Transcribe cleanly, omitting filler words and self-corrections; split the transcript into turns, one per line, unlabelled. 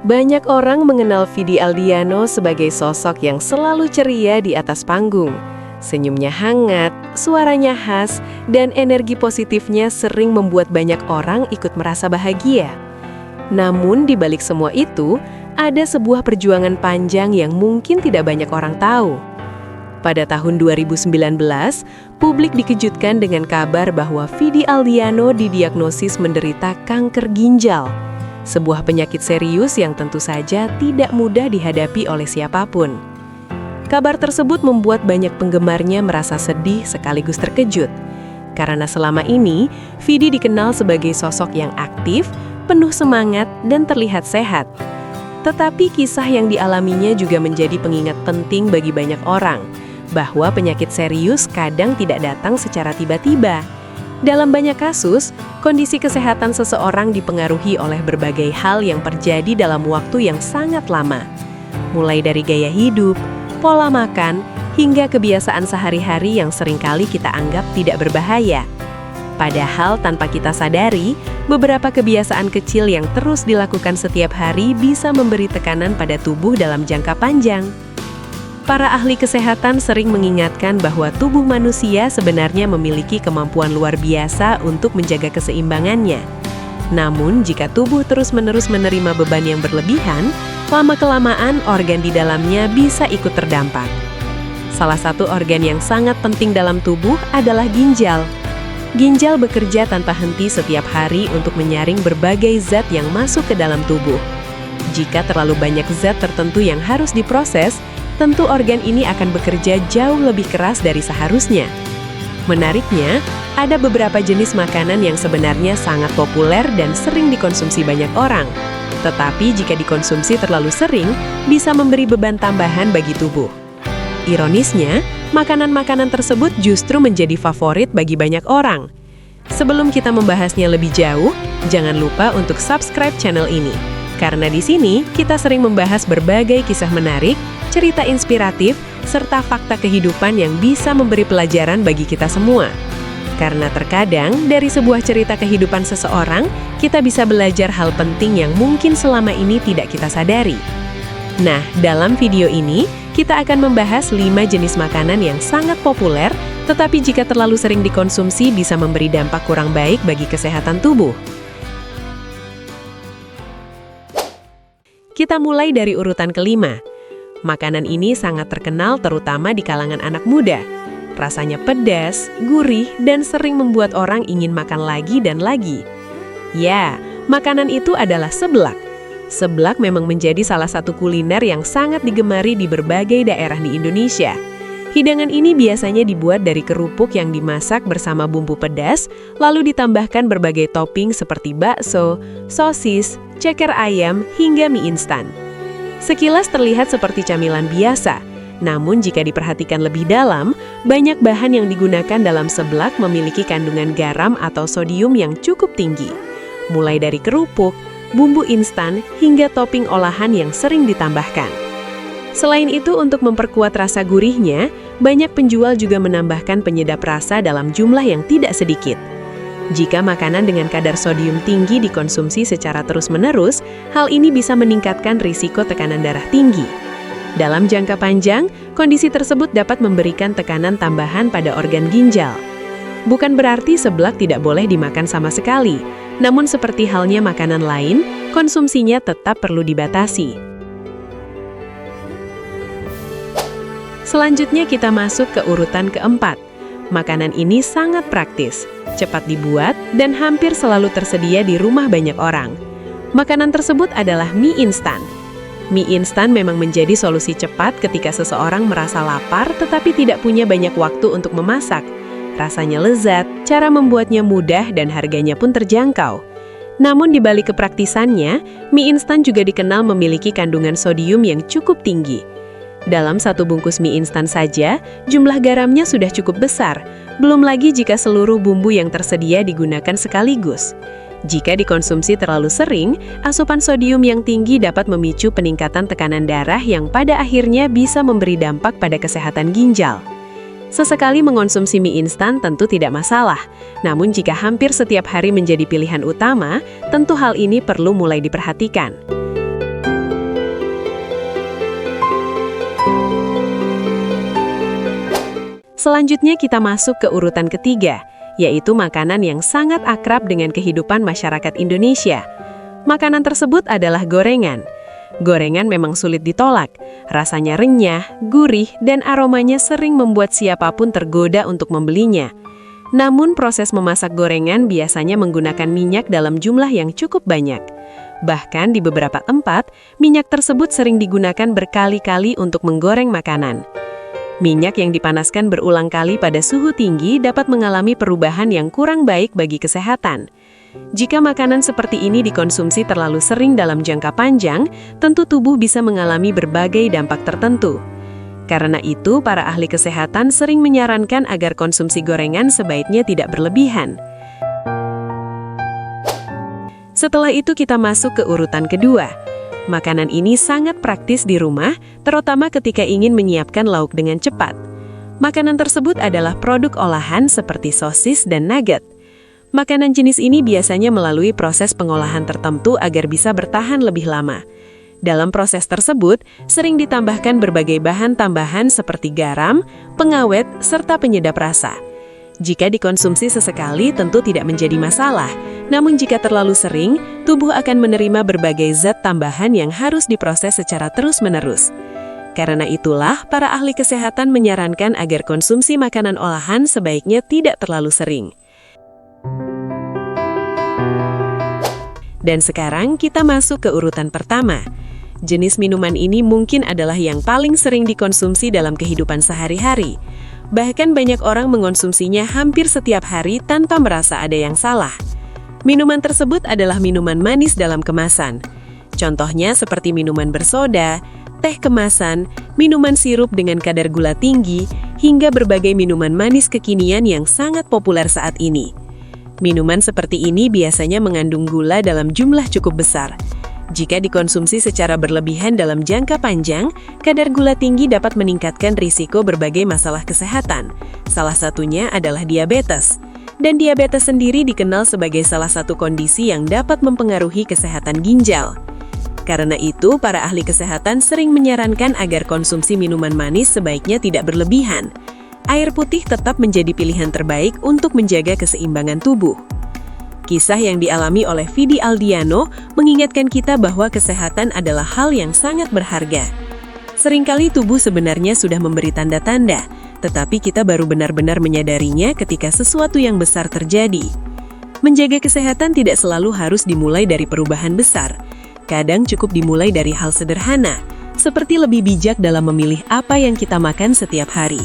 Banyak orang mengenal Vidi Aldiano sebagai sosok yang selalu ceria di atas panggung. Senyumnya hangat, suaranya khas, dan energi positifnya sering membuat banyak orang ikut merasa bahagia. Namun di balik semua itu, ada sebuah perjuangan panjang yang mungkin tidak banyak orang tahu. Pada tahun 2019, publik dikejutkan dengan kabar bahwa Vidi Aldiano didiagnosis menderita kanker ginjal. Sebuah penyakit serius yang tentu saja tidak mudah dihadapi oleh siapapun. Kabar tersebut membuat banyak penggemarnya merasa sedih sekaligus terkejut. Karena selama ini, Vidi dikenal sebagai sosok yang aktif, penuh semangat, dan terlihat sehat. Tetapi kisah yang dialaminya juga menjadi pengingat penting bagi banyak orang, bahwa penyakit serius kadang tidak datang secara tiba-tiba. Dalam banyak kasus, kondisi kesehatan seseorang dipengaruhi oleh berbagai hal yang terjadi dalam waktu yang sangat lama. Mulai dari gaya hidup, pola makan, hingga kebiasaan sehari-hari yang seringkali kita anggap tidak berbahaya. Padahal tanpa kita sadari, beberapa kebiasaan kecil yang terus dilakukan setiap hari bisa memberi tekanan pada tubuh dalam jangka panjang. Para ahli kesehatan sering mengingatkan bahwa tubuh manusia sebenarnya memiliki kemampuan luar biasa untuk menjaga keseimbangannya. Namun, jika tubuh terus-menerus menerima beban yang berlebihan, lama-kelamaan organ di dalamnya bisa ikut terdampak. Salah satu organ yang sangat penting dalam tubuh adalah ginjal. Ginjal bekerja tanpa henti setiap hari untuk menyaring berbagai zat yang masuk ke dalam tubuh. Jika terlalu banyak zat tertentu yang harus diproses, tentu organ ini akan bekerja jauh lebih keras dari seharusnya. Menariknya, ada beberapa jenis makanan yang sebenarnya sangat populer dan sering dikonsumsi banyak orang. Tetapi jika dikonsumsi terlalu sering, bisa memberi beban tambahan bagi tubuh. Ironisnya, makanan-makanan tersebut justru menjadi favorit bagi banyak orang. Sebelum kita membahasnya lebih jauh, jangan lupa untuk subscribe channel ini. Karena di sini, kita sering membahas berbagai kisah menarik, cerita inspiratif, serta fakta kehidupan yang bisa memberi pelajaran bagi kita semua. Karena terkadang, dari sebuah cerita kehidupan seseorang, kita bisa belajar hal penting yang mungkin selama ini tidak kita sadari. Nah, dalam video ini, kita akan membahas 5 jenis makanan yang sangat populer, tetapi jika terlalu sering dikonsumsi bisa memberi dampak kurang baik bagi kesehatan tubuh. Kita mulai dari urutan kelima. Makanan ini sangat terkenal terutama di kalangan anak muda. Rasanya pedas, gurih, dan sering membuat orang ingin makan lagi dan lagi. Ya, makanan itu adalah seblak. Seblak memang menjadi salah satu kuliner yang sangat digemari di berbagai daerah di Indonesia. Hidangan ini biasanya dibuat dari kerupuk yang dimasak bersama bumbu pedas, lalu ditambahkan berbagai topping seperti bakso, sosis, ceker ayam, hingga mie instan. Sekilas terlihat seperti camilan biasa, namun jika diperhatikan lebih dalam, banyak bahan yang digunakan dalam seblak memiliki kandungan garam atau sodium yang cukup tinggi. Mulai dari kerupuk, bumbu instan, hingga topping olahan yang sering ditambahkan. Selain itu, untuk memperkuat rasa gurihnya, banyak penjual juga menambahkan penyedap rasa dalam jumlah yang tidak sedikit. Jika makanan dengan kadar sodium tinggi dikonsumsi secara terus-menerus, hal ini bisa meningkatkan risiko tekanan darah tinggi. Dalam jangka panjang, kondisi tersebut dapat memberikan tekanan tambahan pada organ ginjal. Bukan berarti seblak tidak boleh dimakan sama sekali, namun seperti halnya makanan lain, konsumsinya tetap perlu dibatasi. Selanjutnya kita masuk ke urutan keempat. Makanan ini sangat praktis, cepat dibuat, dan hampir selalu tersedia di rumah banyak orang. Makanan tersebut adalah mie instan. Mie instan memang menjadi solusi cepat ketika seseorang merasa lapar tetapi tidak punya banyak waktu untuk memasak. Rasanya lezat, cara membuatnya mudah, dan harganya pun terjangkau. Namun di balik kepraktisannya, mie instan juga dikenal memiliki kandungan sodium yang cukup tinggi. Dalam satu bungkus mie instan saja, jumlah garamnya sudah cukup besar, belum lagi jika seluruh bumbu yang tersedia digunakan sekaligus. Jika dikonsumsi terlalu sering, asupan sodium yang tinggi dapat memicu peningkatan tekanan darah yang pada akhirnya bisa memberi dampak pada kesehatan ginjal. Sesekali mengonsumsi mie instan tentu tidak masalah, namun jika hampir setiap hari menjadi pilihan utama, tentu hal ini perlu mulai diperhatikan. Selanjutnya kita masuk ke urutan ketiga, yaitu makanan yang sangat akrab dengan kehidupan masyarakat Indonesia. Makanan tersebut adalah gorengan. Gorengan memang sulit ditolak, rasanya renyah, gurih, dan aromanya sering membuat siapapun tergoda untuk membelinya. Namun proses memasak gorengan biasanya menggunakan minyak dalam jumlah yang cukup banyak. Bahkan di beberapa tempat, minyak tersebut sering digunakan berkali-kali untuk menggoreng makanan. Minyak yang dipanaskan berulang kali pada suhu tinggi dapat mengalami perubahan yang kurang baik bagi kesehatan. Jika makanan seperti ini dikonsumsi terlalu sering dalam jangka panjang, tentu tubuh bisa mengalami berbagai dampak tertentu. Karena itu, para ahli kesehatan sering menyarankan agar konsumsi gorengan sebaiknya tidak berlebihan. Setelah itu kita masuk ke urutan kedua. Makanan ini sangat praktis di rumah, terutama ketika ingin menyiapkan lauk dengan cepat. Makanan tersebut adalah produk olahan seperti sosis dan nugget. Makanan jenis ini biasanya melalui proses pengolahan tertentu agar bisa bertahan lebih lama. Dalam proses tersebut, sering ditambahkan berbagai bahan tambahan seperti garam, pengawet, serta penyedap rasa. Jika dikonsumsi sesekali tentu tidak menjadi masalah, namun jika terlalu sering, tubuh akan menerima berbagai zat tambahan yang harus diproses secara terus-menerus. Karena itulah, para ahli kesehatan menyarankan agar konsumsi makanan olahan sebaiknya tidak terlalu sering. Dan sekarang kita masuk ke urutan pertama. Jenis minuman ini mungkin adalah yang paling sering dikonsumsi dalam kehidupan sehari-hari. Bahkan banyak orang mengonsumsinya hampir setiap hari tanpa merasa ada yang salah. Minuman tersebut adalah minuman manis dalam kemasan. Contohnya seperti minuman bersoda, teh kemasan, minuman sirup dengan kadar gula tinggi, hingga berbagai minuman manis kekinian yang sangat populer saat ini. Minuman seperti ini biasanya mengandung gula dalam jumlah cukup besar. Jika dikonsumsi secara berlebihan dalam jangka panjang, kadar gula tinggi dapat meningkatkan risiko berbagai masalah kesehatan. Salah satunya adalah diabetes. Dan diabetes sendiri dikenal sebagai salah satu kondisi yang dapat mempengaruhi kesehatan ginjal. Karena itu, para ahli kesehatan sering menyarankan agar konsumsi minuman manis sebaiknya tidak berlebihan. Air putih tetap menjadi pilihan terbaik untuk menjaga keseimbangan tubuh. Kisah yang dialami oleh Vidi Aldiano mengingatkan kita bahwa kesehatan adalah hal yang sangat berharga. Seringkali tubuh sebenarnya sudah memberi tanda-tanda, tetapi kita baru benar-benar menyadarinya ketika sesuatu yang besar terjadi. Menjaga kesehatan tidak selalu harus dimulai dari perubahan besar. Kadang cukup dimulai dari hal sederhana, seperti lebih bijak dalam memilih apa yang kita makan setiap hari.